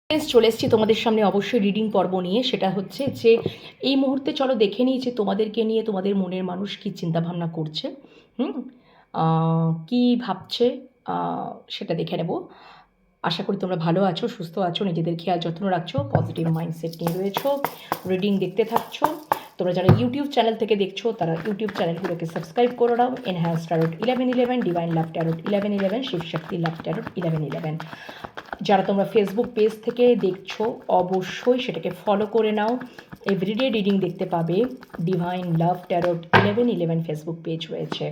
চলে এসেছি তোমাদের সামনে অবশ্যই রিডিং পর্ব নিয়ে। সেটা হচ্ছে যে এই মুহূর্তে চলো দেখে নিই যে তোমাদেরকে নিয়ে তোমাদের মনের মানুষ কী চিন্তাভাবনা করছে, কী ভাবছে, সেটা দেখে নেব। আশা করি তোমরা ভালো আছো, সুস্থ আছো, নিজেদের খেয়াল যত্ন রাখছো, পজিটিভ মাইন্ডসেট নিয়ে রয়েছো, রিডিং দেখতে থাকছো। তোমরা যারা ইউটিউব চ্যানেল থেকে দেখছো তারা ইউটিউব চ্যানেলগুলোকে সাবস্ক্রাইব করে দাও। এনহ্যান্স ট্যারোট 1111, ডিভাইন লাভ ট্যারোট 1111, শিবশক্তি লাভ ট্যারোট 1111। যারা তোমরা ফেসবুক পেজ থেকে দেখছো অবশ্যই সেটাকে ফলো করে নাও। এভরিডে রিডিং দেখতে পাবে। ডিভাইন লাভ ট্যারোট 1111 ফেসবুক পেজ রয়েছে।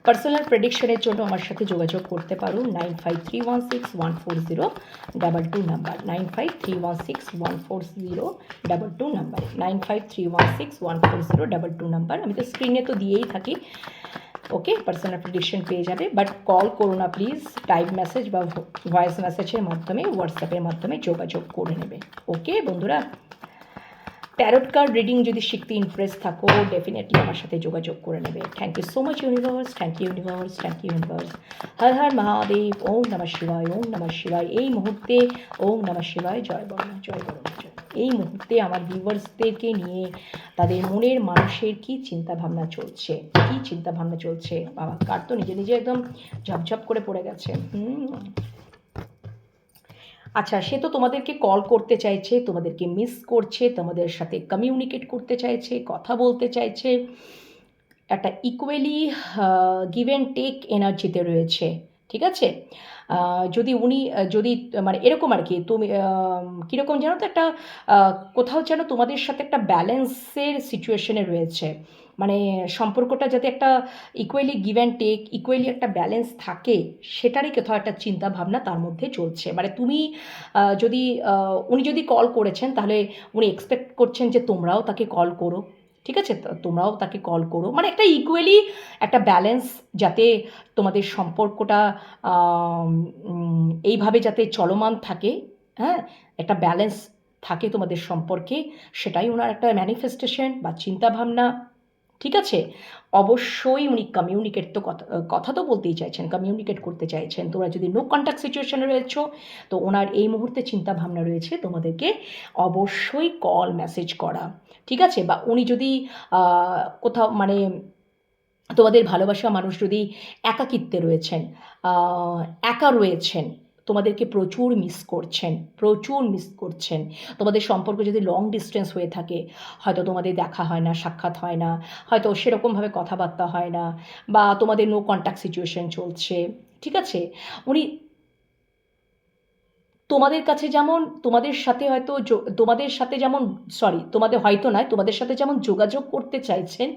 পার্সোনাল প্রেডিকশনের জন্য আমার সাথে যোগাযোগ করতে পারো 9531614022 নাম্বার, 9531614022 নাম্বার, 9531614022 নাম্বার। আমি তো স্ক্রিনে তো দিয়েই থাকি। ওকে, পার্সোনাল প্রেডিকশন পেয়ে যাবে, বাট কল করো না প্লিজ। টাইপ মেসেজ বা ভয়েস মেসেজের মাধ্যমে, হোয়াটসঅ্যাপের মাধ্যমে যোগাযোগ করে নেবে। ওকে বন্ধুরা, ট্যারোট কার্ড রিডিং যদি শিখতে ইন্টারেস্ট থাকো ডেফিনেটলি আমার সাথে যোগাযোগ করে নেবে। Thank you so much universe, thank you universe, thank you universe. Har Har Mahadev, ওম নমঃ শিবায়, ওম নমঃ শিবায়। এই মুহূর্তে ওম নমঃ শিবায়, জয় বর্মা, জয় বর্মা, জয়। এই মুহূর্তে আমার ভিউয়ার্সদেরকে নিয়ে তাদের মনের মানুষের কী চিন্তাভাবনা চলছে, কী চিন্তাভাবনা চলছে। বাবা, কার তো নিজে নিজে একদম ঝপঝপ করে পড়ে গেছে। আচ্ছা, সে তো তোমাদেরকে কল করতে চাইছে, তোমাদেরকে মিস করছে, তোমাদের সাথে কমিউনিকেট করতে চাইছে, কথা বলতে চাইছে, একটা ইকুয়ালি গিভ অ্যান্ড টেক এনার্জিতে রয়েছে। ঠিক আছে, যদি উনি যদি মানে এরকম আর কি, তুমি কীরকম জানো তো, একটা কোথাও যেন তোমাদের সাথে একটা ব্যালেন্সের সিচুয়েশনে রয়েছে। মানে সম্পর্কটা যাতে একটা equally give and take, equally একটা ব্যালেন্স থাকে, সেটারই কোথাও একটা চিন্তা ভাবনা তার মধ্যে চলছে। মানে তুমি যদি উনি যদি কল করেছেন তাহলে উনি এক্সপেক্ট করছেন যে তোমরাও তাকে কল করো। ঠিক আছে, তোমরাও তাকে কল করো, মানে একটা ইকুয়ালি একটা ব্যালেন্স, যাতে তোমাদের সম্পর্কটা এইভাবে যাতে চলমান থাকে। হ্যাঁ, একটা ব্যালেন্স থাকে তোমাদের সম্পর্কে, সেটাই ওনার একটা ম্যানিফেস্টেশন বা চিন্তাভাবনা। ঠিক আছে, অবশ্যই উনি কমিউনিকেট তো কথা তো বলতেই চাইছেন, কমিউনিকেট করতে চাইছেন। তোমরা যদি নো কন্ট্যাক্ট সিচুয়েশনে রয়েছো তো ওনার এই মুহূর্তে চিন্তাভাবনা রয়েছে তোমাদেরকে অবশ্যই কল মেসেজ করা। ঠিক আছে, বা উনি যদি কোথাও মানে তোমাদের ভালোবাসা মানুষ যদি একাকিত্বে রয়েছেন, একা রয়েছেন, তোমাদেরকে প্রচুর মিস করছেন, প্রচুর মিস করছেন। তোমাদের সম্পর্ক যদি লং ডিস্টেন্স হয়ে থাকে, হয়তো তোমাদের দেখা হয় না, সাক্ষাৎ হয় না, হয়তো সেরকমভাবে কথাবার্তা হয় না, বা তোমাদের নো কন্ট্যাক্ট সিচুয়েশন চলছে। ঠিক আছে, উনি তোমাদের কাছে যেমন তোমাদের সাথে হয়তো তোমাদের সাথে যেমন তোমাদের হয়তো নয়, তোমাদের সাথে যেমন যোগাযোগ করতে চাইছেন,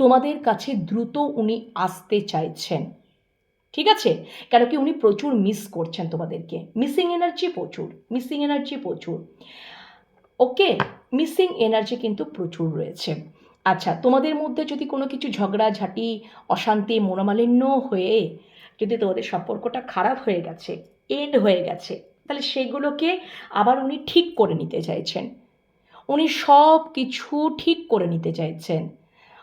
তোমাদের কাছে দ্রুত উনি আসতে চাইছেন। ঠিক আছে, কেন কি উনি প্রচুর মিস করছেন তোমাদেরকে, মিসিং এনার্জি প্রচুর, মিসিং এনার্জি প্রচুর। ওকে, মিসিং এনার্জি কিন্তু প্রচুর রয়েছে। আচ্ছা, তোমাদের মধ্যে যদি কোনো কিছু ঝগড়াঝাটি, অশান্তি, মনোমালিন্য হয়ে যদি তোমাদের সম্পর্কটা খারাপ হয়ে গেছে, এন্ড হয়ে গেছে, তাহলে সেগুলোকে আবার উনি ঠিক করে নিতে চাইছেন। উনি সব কিছু ঠিক করে নিতে চাইছেন।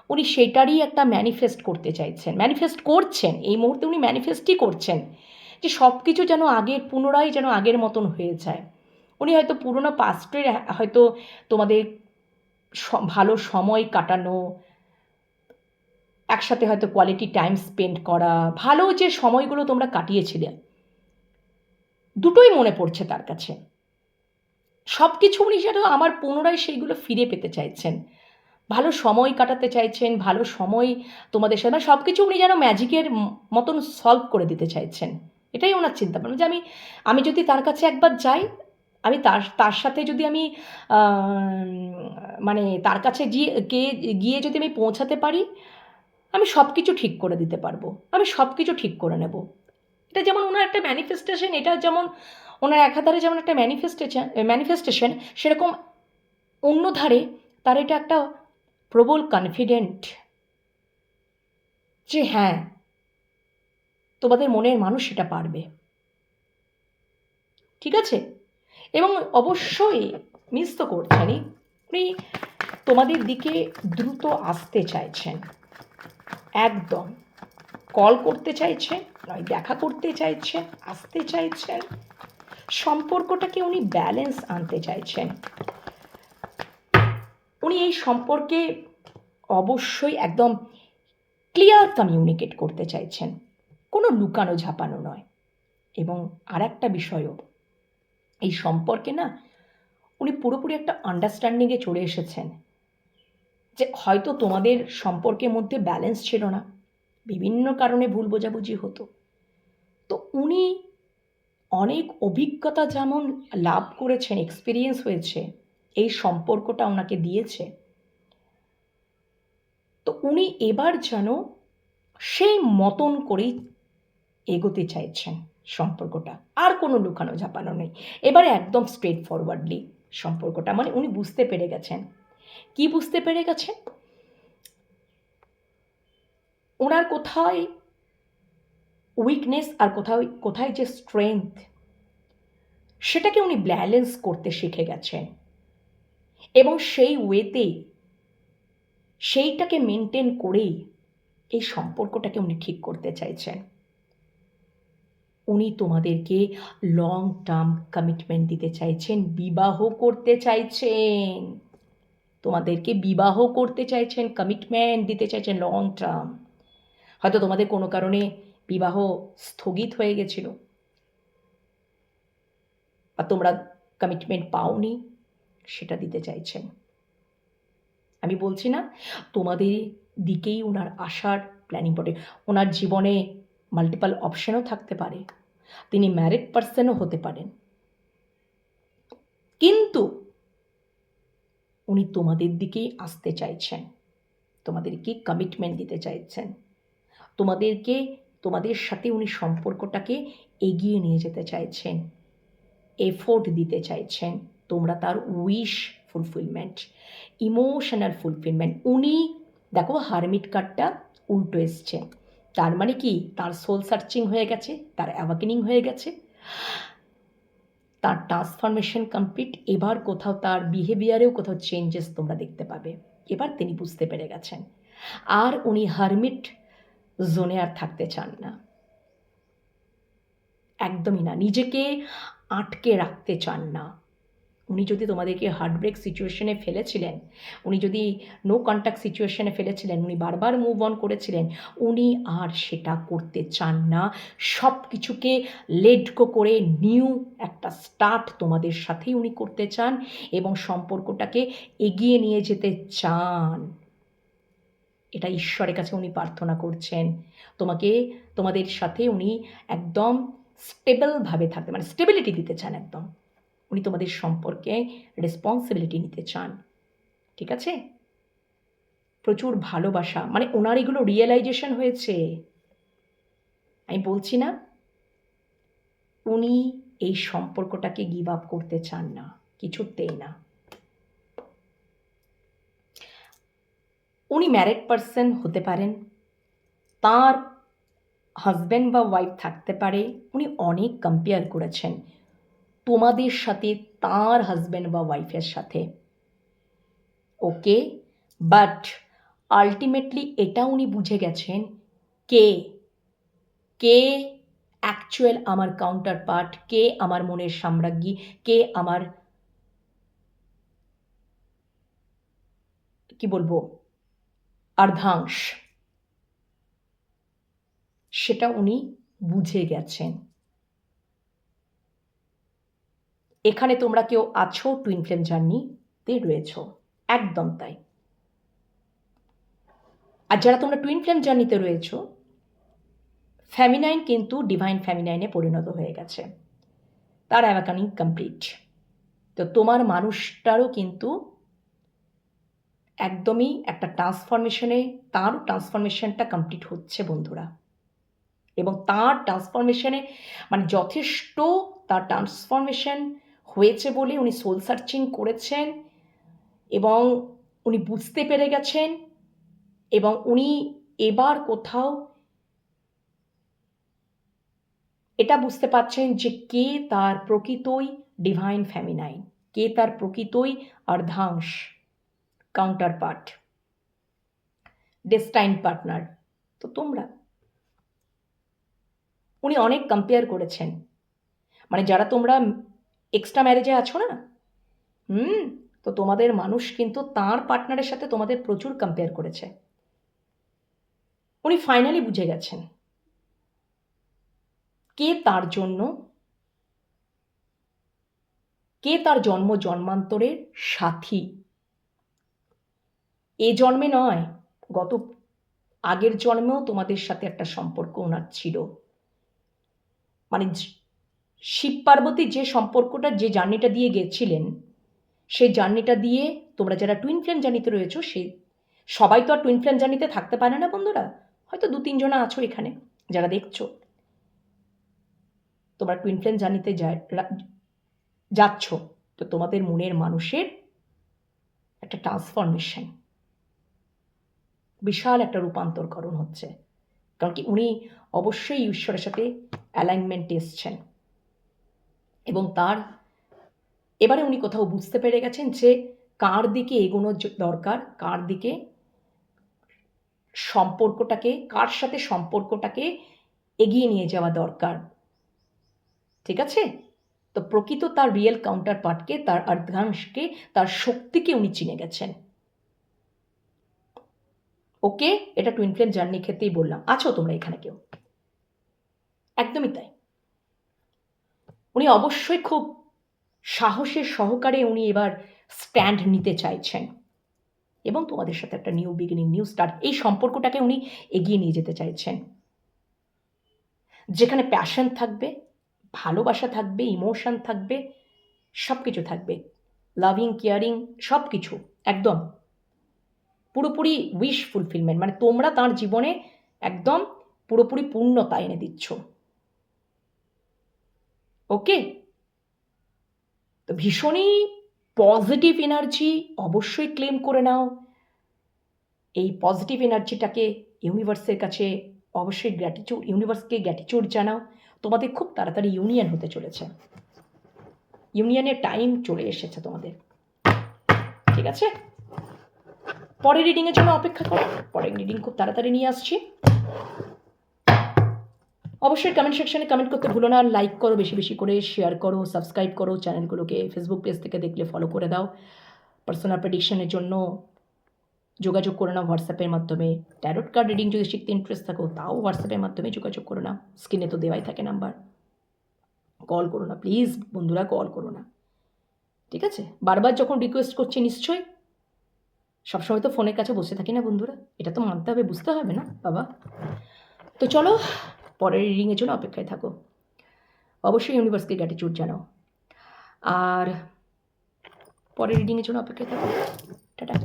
উনি সেটারই একটা ম্যানিফেস্ট করতে চাইছেন, ম্যানিফেস্ট করছেন। এই মুহূর্তে উনি ম্যানিফেস্টই করছেন যে সব কিছু যেন পুনরায় যেন আগের মতন হয়ে যায়। উনি হয়তো পুরনো পাস্টের হয়তো তোমাদের ভালো সময় কাটানো, একসাথে হয়তো কোয়ালিটি টাইম স্পেন্ড করা, ভালো যে সময়গুলো তোমরা কাটিয়েছিলে, দুটোই মনে পড়ছে তার কাছে। সব কিছু উনি যেন আমার পুনরায় সেইগুলো ফিরে পেতে চাইছেন, ভালো সময় কাটাতে চাইছেন, ভালো সময় তোমাদের সাথে, সব কিছু উনি যেন ম্যাজিকের মতন সলভ করে দিতে চাইছেন। এটাই ওনার চিন্তা ভাবনা, যে আমি যদি তার কাছে একবার যাই, আমি তার সাথে যদি আমি মানে তার কাছে গিয়ে যদি আমি পৌঁছাতে পারি, আমি সব কিছু ঠিক করে দিতে পারবো, আমি সব কিছু ঠিক করে নেব। এটা যেমন ওনার একটা ম্যানিফেস্টেশন, এটা যেমন ওনার একাধারে যেমন একটা ম্যানিফেস্টেশন, সেরকম অন্য ধারে তার এটা একটা প্রবল কনফিডেন্ট যে হ্যাঁ, তোমাদের মনের মানুষ সেটা পারবে। ঠিক আছে, এবং অবশ্যই মিস তো করছেনই, উনি তোমাদের দিকে দ্রুত আসতে চাইছেন, একদম কল করতে চাইছেন, নয় দেখা করতে চাইছেন, আসতে চাইছেন, সম্পর্কটাকে উনি ব্যালেন্স আনতে চাইছেন। উনি এই সম্পর্কে অবশ্যই একদম ক্লিয়ার কমিউনিকেট করতে চাইছেন, কোনো লুকানো ঝাপানো নয়। এবং আর একটা বিষয়ও, এই সম্পর্কে না উনি পুরোপুরি একটা আন্ডারস্ট্যান্ডিংয়ে চলে এসেছেন যে হয়তো তোমাদের সম্পর্কের মধ্যে ব্যালেন্স ছিল না, বিভিন্ন কারণে ভুল বোঝাবুঝি হতো। তো উনি অনেক অভিজ্ঞতা যেমন লাভ করেছেন, এক্সপিরিয়েন্স হয়েছে, এই সম্পর্কটা ওনাকে দিয়েছে। তো উনি এবার যেন সেই মতন করেই এগোতে চাইছেন সম্পর্কটা, আর কোনো লুকানো ঝাপানো নেই। এবারে একদম স্ট্রেট ফরওয়ার্ডলি সম্পর্কটা, মানে উনি বুঝতে পেরে গেছেন। কি বুঝতে পেরে গেছেন? ওনার কোথায় উইকনেস আর কোথায় কোথায় যে স্ট্রেংথ, সেটাকে উনি ব্যালেন্স করতে শিখে গেছেন এবং সেই ওয়েতে সেইটাকে মেনটেন করেই এই সম্পর্কটাকে উনি ঠিক করতে চাইছেন। উনি তোমাদেরকে লং টার্ম কমিটমেন্ট দিতে চাইছেন, বিবাহ করতে চাইছেন, তোমাদেরকে বিবাহ করতে চাইছেন, কমিটমেন্ট দিতে চাইছেন লং টার্ম। হয়তো তোমাদের কোনো কারণে বিবাহ স্থগিত হয়ে গেছিল বা তোমরা কমিটমেন্ট পাওনি, সেটা দিতে চাইছেন। আমি বলছি না তোমাদের দিকেই ওনার আসার প্ল্যানিং করে। ওনার জীবনে মাল্টিপল অপশনও থাকতে পারে, তিনি ম্যারিড পার্সনও হতে পারেন, কিন্তু উনি তোমাদের দিকেই আসতে চাইছেন, তোমাদেরকে কমিটমেন্ট দিতে চাইছেন, তোমাদেরকে, তোমাদের সাথে উনি সম্পর্কটাকে এগিয়ে নিয়ে যেতে চাইছেন, এফোর্ট দিতে চাইছেন। তোমরা তার উইশ ফুলফিলমেন্ট, ইমোশনাল ফুলফিলমেন্ট। উনি দেখো হারমিট কার্ডটা উল্টো এসছে, তার মানে কি তার সোল সার্চিং হয়ে গেছে, তার অ্যাওয়াকেনিং হয়ে গেছে, তার ট্রান্সফরমেশন কমপ্লিট। এবার কোথাও তার বিহেভিয়ারেও কোথাও চেঞ্জেস তোমরা দেখতে পাবে। এবার তিনি বুঝতে পেরে গেছেন, আর উনি হারমিট জোনে আর থাকতে চান না, একদমই না, নিজেকে আটকে রাখতে চান না। উনি যদি তোমাদেরকে হার্টব্রেক সিচুয়েশনে ফেলেছিলেন, উনি যদি নো কন্ট্যাক্ট সিচুয়েশনে ফেলেছিলেন, উনি বারবার মুভ অন করেছিলেন, উনি আর সেটা করতে চান না। সব কিছুকে লেট গো করে নিউ একটা স্টার্ট তোমাদের সাথেই উনি করতে চান এবং সম্পর্কটাকে এগিয়ে নিয়ে যেতে চান। এটা ঈশ্বরের কাছে উনি প্রার্থনা করছেন। তোমাদের সাথে উনি একদম স্টেবলভাবে থাকতে, মানে স্টেবিলিটি দিতে চান একদম। উনি তোমাদের সম্পর্কে রেসপন্সিবিলিটি নিতে চান, ঠিক আছে? প্রচুর ভালোবাসা, মানে ওনার এগুলো রিয়েলাইজেশন হয়েছে। আমি বলছি না উনি এই সম্পর্কটাকে গিভ আপ করতে চান না, কিছুতেই না। উনি ম্যারিড পার্সন হতে পারেন, তার হাজব্যান্ড বা ওয়াইফ থাকতে পারে। উনি অনেক কম্পেয়ার করেছেন তোমাদের সাথে তার হাজব্যান্ড বা ওয়াইফের সাথে, ওকে, বাট আলটিমেটলি এটা উনি বুঝে গেছেন কে কে অ্যাকচুয়াল আমার কাউন্টার পার্ট, কে আমার মনের সাম্রাজ্ঞী, কে আমার কি বলবো অর্ধাংশ, সেটা উনি বুঝে গেছেন। এখানে তোমরা কেউ আছো টুইন ফ্লেম জার্নিতে রয়েছ, একদম তাই। আর যারা তোমরা টুইন ফ্লেম জার্নিতে রয়েছো, ফ্যামিনাইন কিন্তু ডিভাইন ফ্যামিনাইনে পরিণত হয়ে গেছে, তার অ্যাওয়াকেনিং কমপ্লিট। তো তোমার মানুষটারও কিন্তু একদমই একটা ট্রান্সফরমেশনে, তারও ট্রান্সফরমেশনটা কমপ্লিট হচ্ছে বন্ধুরা। এবং তার ট্রান্সফরমেশনে মানে যথেষ্ট তার ট্রান্সফরমেশন হয়েছে বলে উনি সোল সার্চিং করেছেন এবং উনি বুঝতে পেরে গেছেন এবং উনি এবার কোথাও এটা বুঝতে পারছেন যে কে তার প্রকৃতই ডিভাইন ফ্যামিনাইন, কে তার প্রকৃতই অর্ধাংশ, কাউন্টার পার্ট, ডেস্টাইন পার্টনার। তো তোমরা, উনি অনেক কম্পেয়ার করেছেন, মানে যারা তোমরা এক্সট্রা ম্যারেজে আছো না, তো তোমাদের মানুষ কিন্তু তার পার্টনারের সাথে তোমাদের প্রচুর কম্পেয়ার করেছে। উনি ফাইনালি বুঝে গেছেন কে তার জন্য, কে তার জন্ম জন্মান্তরের সাথী। এ জন্মে নয়, গত আগের জন্মেও তোমাদের সাথে একটা সম্পর্ক ওনার ছিল। মানে শিব পার্বতী যে সম্পর্কটা, যে জার্নিটা দিয়ে গেছিলেন, সেই জার্নিটা দিয়ে তোমরা যারা টুইন ফ্লেম জার্নিতে রয়েছো, সেই সবাই তো আর টুইন ফ্লেম জার্নিতে থাকতে পারে না বন্ধুরা। হয়তো 2-3 জনা আছো এখানে যারা দেখছো, তোমরা টুইন ফ্লেম জার্নিতে যাচ্ছ, তো তোমাদের মনের মানুষের একটা ট্রান্সফরমেশন, বিশাল একটা রূপান্তরকরণ হচ্ছে। কারণ কি উনি অবশ্যই ঈশ্বরের সাথে অ্যালাইনমেন্টে এসছেন, এবং তার এবারে উনি কোথাও বুঝতে পেরে গেছেন যে কার দিকে এগোনোর দরকার, কার দিকে সম্পর্কটাকে, কার সাথে সম্পর্কটাকে এগিয়ে নিয়ে যাওয়া দরকার। ঠিক আছে? তো প্রকৃত তার রিয়েল কাউন্টার পার্টকে, তার অর্ধাংশকে, তার শক্তিকে উনি চিনে গেছেন। ওকে, এটা টুইন ফ্লেম জার্নি ক্ষেত্রেই বললাম। আছো তোমরা এখানে কেউ? একদমই তাই। উনি অবশ্যই খুব সাহসের সহকারে উনি এবার স্ট্যান্ড নিতে চাইছেন, এবং তোমাদের সাথে একটা নিউ বিগিনিং, নিউ স্টার্ট, এই সম্পর্কটাকে উনি এগিয়ে নিয়ে যেতে চাইছেন, যেখানে প্যাশন থাকবে, ভালোবাসা থাকবে, ইমোশন থাকবে, সব কিছু থাকবে, লাভিং, কেয়ারিং, সব কিছু একদম পুরোপুরি উইশ ফুলফিলমেন্ট। মানে তোমরা তার জীবনে একদম পুরোপুরি পূর্ণতা এনে দিচ্ছ। ওকে, তো ভীষণই পজিটিভ এনার্জি অবশ্যই ক্লেম করে নাও। এই পজিটিভ এনার্জিটাকে ইউনিভার্সের কাছে অবশ্যই গ্র্যাটিটিউড, ইউনিভার্সকে গ্র্যাটিটিউড জানাও। তোমাদের খুব তাড়াতাড়ি ইউনিয়ন হতে চলেছে, ইউনিয়নের টাইম চলে এসেছে তোমাদের। ঠিক আছে, পরের রিডিংয়ের জন্য অপেক্ষা করো, পরের রিডিং খুব তাড়াতাড়ি নিয়ে আসছি। অবশ্যই কমেন্ট সেকশনে কমেন্ট করতে ভুলো না, লাইক করো বেশি বেশি করে, শেয়ার করো, সাবস্ক্রাইব করো চ্যানেলগুলোকে, ফেসবুক পেজ থেকে দেখলে ফলো করে দাও। পার্সোনাল প্রেডিকশনের জন্য যোগাযোগ করে নাও হোয়াটসঅ্যাপের মাধ্যমে। ট্যারোট কার্ড রিডিং যদি শিখতে ইন্টারেস্ট থাকো, তাও হোয়াটসঅ্যাপের মাধ্যমে যোগাযোগ করো না, স্ক্রিনে তো দেওয়াই থাকে নাম্বার। কল করো না প্লিজ বন্ধুরা, কল করো না, ঠিক আছে? বারবার যখন রিকোয়েস্ট করছি, নিশ্চয়ই সবসময় তো ফোনের কাছে বসে থাকি না বন্ধুরা, এটা তো মানতে হবে, বুঝতে হবে না বাবা। তো চলো পরের রিডিংয়ের জন্য অপেক্ষায় থাকো, অবশ্যই ইউনিভার্সকে গ্র্যাটিটিউড জানাও, আর পরের রিডিংয়ের জন্য অপেক্ষায় থাকো। টাটা।